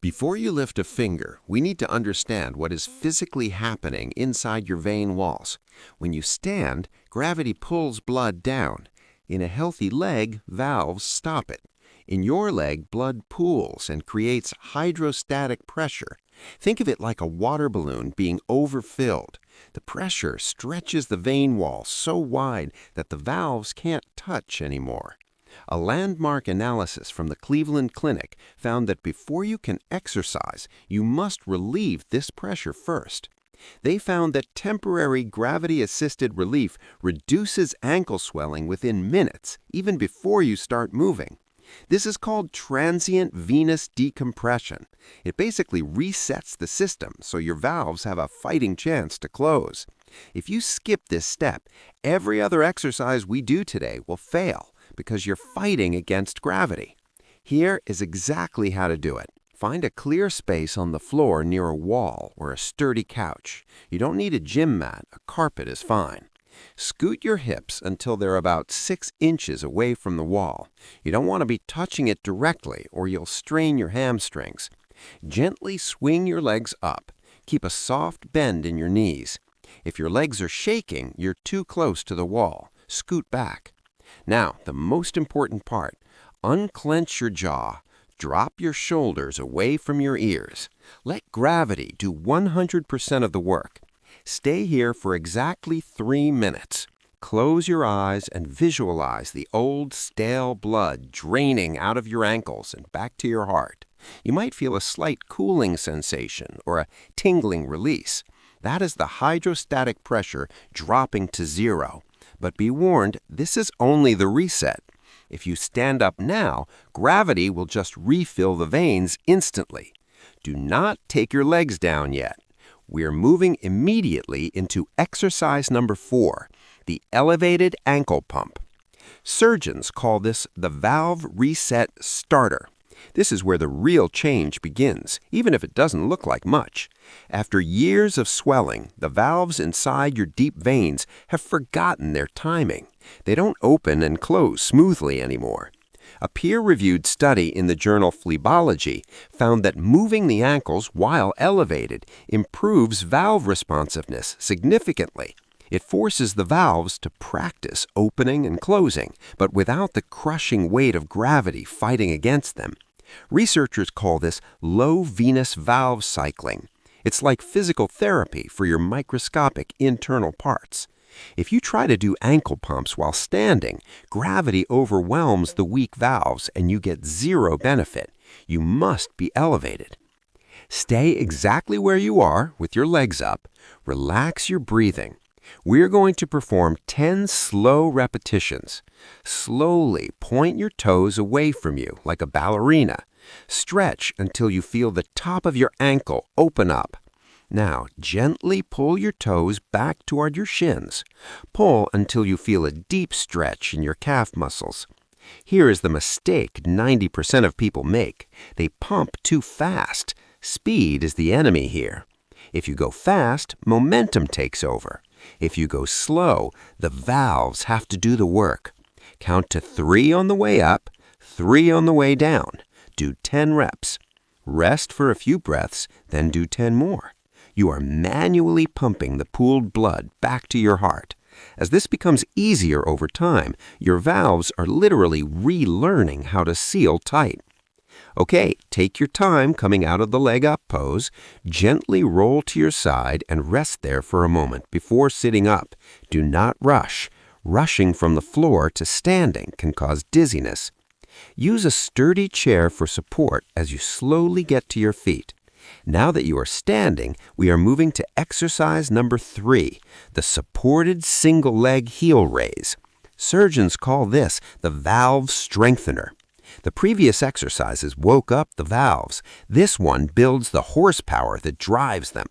Before you lift a finger, we need to understand what is physically happening inside your vein walls. When you stand, gravity pulls blood down. In a healthy leg, valves stop it. In your leg, blood pools and creates hydrostatic pressure. Think of it like a water balloon being overfilled. The pressure stretches the vein wall so wide that the valves can't touch anymore. A landmark analysis from the Cleveland Clinic found that before you can exercise, you must relieve this pressure first. They found that temporary gravity-assisted relief reduces ankle swelling within minutes, even before you start moving. This is called transient venous decompression. It basically resets the system so your valves have a fighting chance to close. If you skip this step, every other exercise we do today will fail because you're fighting against gravity. Here is exactly how to do it. Find a clear space on the floor near a wall or a sturdy couch. You don't need a gym mat, a carpet is fine. Scoot your hips until they're about 6 inches away from the wall. You don't want to be touching it directly or you'll strain your hamstrings. Gently swing your legs up. Keep a soft bend in your knees. If your legs are shaking, you're too close to the wall. Scoot back. Now, the most important part. Unclench your jaw. Drop your shoulders away from your ears. Let gravity do 100% of the work. Stay here for exactly 3 minutes. Close your eyes and visualize the old, stale blood draining out of your ankles and back to your heart. You might feel a slight cooling sensation or a tingling release. That is the hydrostatic pressure dropping to 0. But be warned, this is only the reset. If you stand up now, gravity will just refill the veins instantly. Do not take your legs down yet. We're moving immediately into exercise number 4, the elevated ankle pump. Surgeons call this the valve reset starter. This is where the real change begins, even if it doesn't look like much. After years of swelling, the valves inside your deep veins have forgotten their timing. They don't open and close smoothly anymore. A peer-reviewed study in the journal Phlebology found that moving the ankles while elevated improves valve responsiveness significantly. It forces the valves to practice opening and closing, but without the crushing weight of gravity fighting against them. Researchers call this low venous valve cycling. It's like physical therapy for your microscopic internal parts. If you try to do ankle pumps while standing, gravity overwhelms the weak valves and you get 0 benefit. You must be elevated. Stay exactly where you are with your legs up. Relax your breathing. We're going to perform 10 slow repetitions. Slowly point your toes away from you like a ballerina. Stretch until you feel the top of your ankle open up. Now, gently pull your toes back toward your shins. Pull until you feel a deep stretch in your calf muscles. Here is the mistake 90% of people make. They pump too fast. Speed is the enemy here. If you go fast, momentum takes over. If you go slow, the valves have to do the work. Count to 3 on the way up, 3 on the way down. Do 10 reps. Rest for a few breaths, then do 10 more. You are manually pumping the pooled blood back to your heart. As this becomes easier over time, your valves are literally relearning how to seal tight. Okay, take your time coming out of the leg up pose. Gently roll to your side and rest there for a moment before sitting up. Do not rush. Rushing from the floor to standing can cause dizziness. Use a sturdy chair for support as you slowly get to your feet. Now that you are standing, we are moving to exercise number 3, the supported single leg heel raise. Surgeons call this the valve strengthener. The previous exercises woke up the valves. This one builds the horsepower that drives them.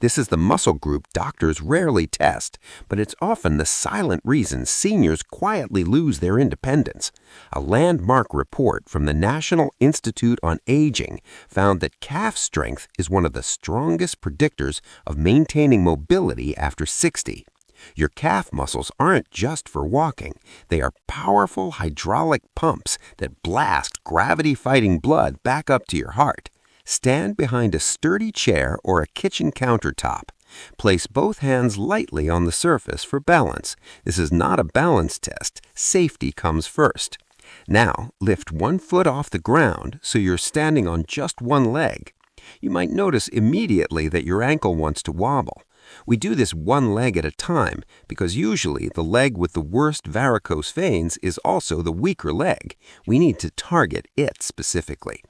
This is the muscle group doctors rarely test, but it's often the silent reason seniors quietly lose their independence. A landmark report from the National Institute on Aging found that calf strength is one of the strongest predictors of maintaining mobility after 60. Your calf muscles aren't just for walking. They are powerful hydraulic pumps that blast gravity-fighting blood back up to your heart. Stand behind a sturdy chair or a kitchen countertop. Place both hands lightly on the surface for balance. This is not a balance test. Safety comes first. Now, lift one foot off the ground so you're standing on just one leg. You might notice immediately that your ankle wants to wobble. We do this one leg at a time because usually the leg with the worst varicose veins is also the weaker leg. We need to target it specifically.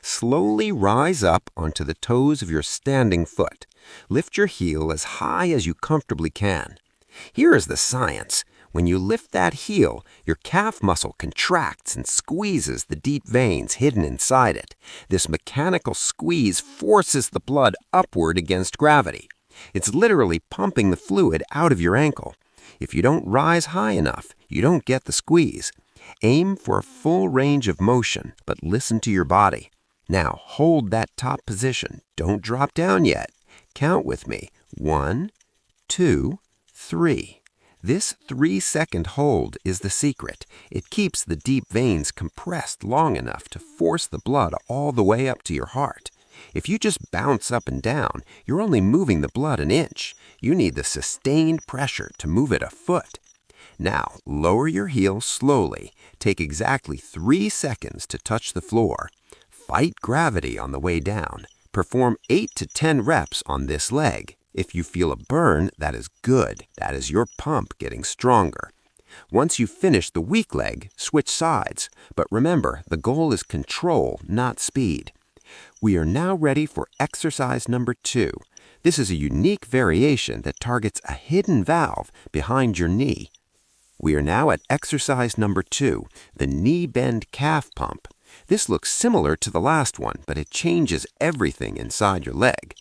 Slowly rise up onto the toes of your standing foot. Lift your heel as high as you comfortably can. Here is the science. When you lift that heel, your calf muscle contracts and squeezes the deep veins hidden inside it. This mechanical squeeze forces the blood upward against gravity. It's literally pumping the fluid out of your ankle. If you don't rise high enough, you don't get the squeeze. Aim for a full range of motion, but listen to your body. Now hold that top position. Don't drop down yet. Count with me. 1, 2, 3. This 3-second hold is the secret. It keeps the deep veins compressed long enough to force the blood all the way up to your heart. If you just bounce up and down, you're only moving the blood an inch. You need the sustained pressure to move it a foot. Now, lower your heel slowly. Take exactly 3 seconds to touch the floor. Fight gravity on the way down. Perform 8 to 10 reps on this leg. If you feel a burn, that is good. That is your pump getting stronger. Once you finish the weak leg, switch sides. But remember, the goal is control, not speed. We are now ready for exercise number 2. This is a unique variation that targets a hidden valve behind your knee. We are now at exercise number 2, the knee bend calf pump. This looks similar to the last one, but it changes everything inside your leg.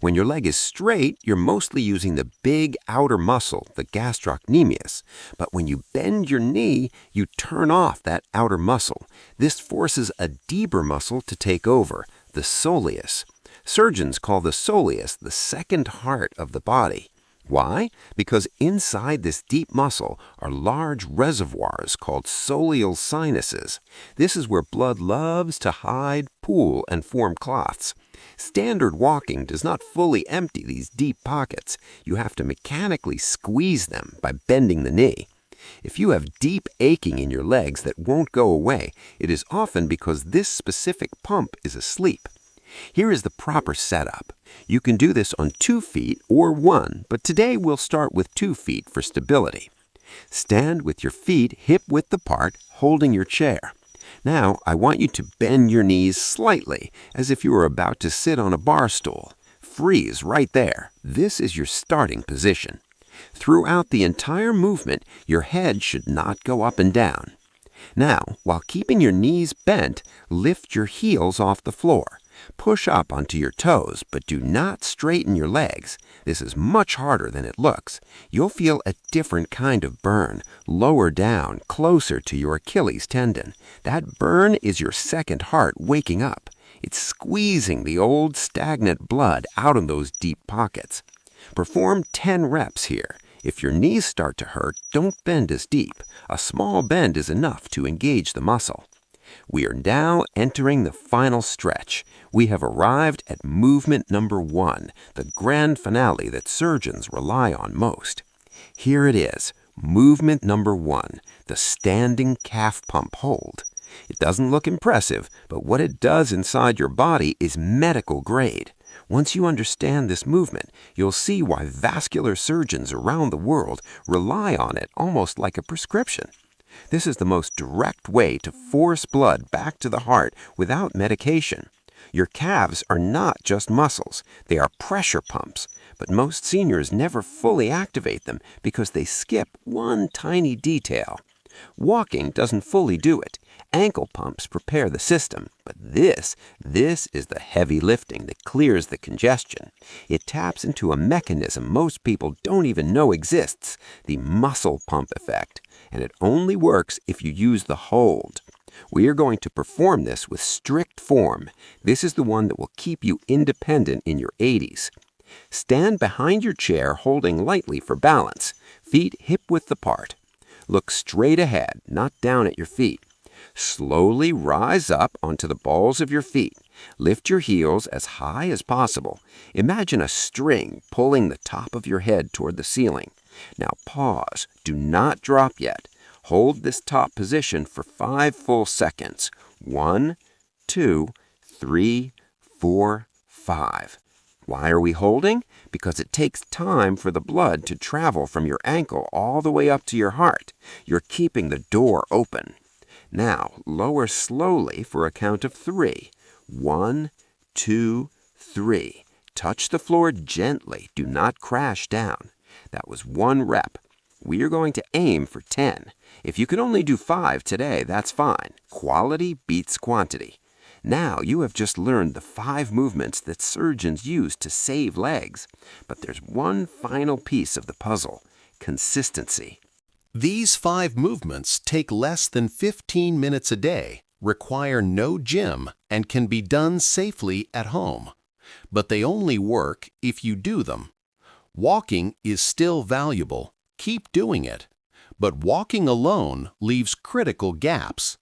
When your leg is straight, you're mostly using the big outer muscle, the gastrocnemius. But when you bend your knee, you turn off that outer muscle. This forces a deeper muscle to take over, the soleus. Surgeons call the soleus the second heart of the body. Why? Because inside this deep muscle are large reservoirs called soleal sinuses. This is where blood loves to hide, pool, and form clots. Standard walking does not fully empty these deep pockets. You have to mechanically squeeze them by bending the knee. If you have deep aching in your legs that won't go away, it is often because this specific pump is asleep. Here is the proper setup. You can do this on 2 feet or 1, but today we'll start with 2 feet for stability. Stand with your feet hip-width apart, holding your chair. Now, I want you to bend your knees slightly, as if you were about to sit on a bar stool. Freeze right there. This is your starting position. Throughout the entire movement, your head should not go up and down. Now, while keeping your knees bent, lift your heels off the floor. Push up onto your toes, but do not straighten your legs. This is much harder than it looks. You'll feel a different kind of burn, lower down, closer to your Achilles tendon. That burn is your second heart waking up. It's squeezing the old stagnant blood out of those deep pockets. Perform 10 reps here. If your knees start to hurt, don't bend as deep. A small bend is enough to engage the muscle. We are now entering the final stretch. We have arrived at movement number 1, the grand finale that surgeons rely on most. Here it is, movement number 1, the standing calf pump hold. It doesn't look impressive, but what it does inside your body is medical grade. Once you understand this movement, you'll see why vascular surgeons around the world rely on it almost like a prescription. This is the most direct way to force blood back to the heart without medication. Your calves are not just muscles, they are pressure pumps, but most seniors never fully activate them because they skip one tiny detail. Walking doesn't fully do it. Ankle pumps prepare the system, but this is the heavy lifting that clears the congestion. It taps into a mechanism most people don't even know exists, the muscle pump effect, and it only works if you use the hold. We are going to perform this with strict form. This is the one that will keep you independent in your 80s. Stand behind your chair holding lightly for balance, feet hip-width apart. Look straight ahead, not down at your feet. Slowly rise up onto the balls of your feet. Lift your heels as high as possible. Imagine a string pulling the top of your head toward the ceiling. Now pause. Do not drop yet. Hold this top position for 5 full seconds. 1, 2, 3, 4, 5. Why are we holding? Because it takes time for the blood to travel from your ankle all the way up to your heart. You're keeping the door open. Now, lower slowly for a count of 3. 1, 2, 3. Touch the floor gently. Do not crash down. That was 1 rep. We are going to aim for 10. If you can only do 5 today, that's fine. Quality beats quantity. Now you have just learned the 5 movements that surgeons use to save legs. But there's one final piece of the puzzle: consistency. These 5 movements take less than 15 minutes a day, require no gym, and can be done safely at home. But they only work if you do them. Walking is still valuable. Keep doing it. But walking alone leaves critical gaps.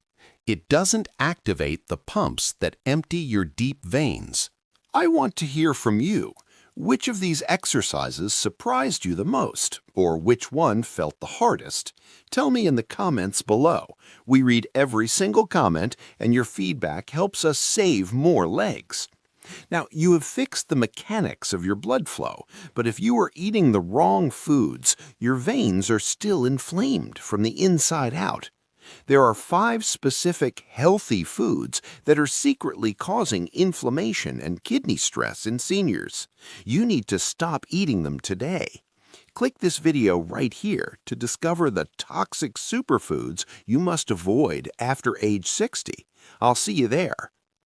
It doesn't activate the pumps that empty your deep veins. I want to hear from you. Which of these exercises surprised you the most, or which one felt the hardest? Tell me in the comments below. We read every single comment, and your feedback helps us save more legs. Now, you have fixed the mechanics of your blood flow, but if you are eating the wrong foods, your veins are still inflamed from the inside out. There are 5 specific healthy foods that are secretly causing inflammation and kidney stress in seniors. You need to stop eating them today. Click this video right here to discover the toxic superfoods you must avoid after age 60. I'll see you there.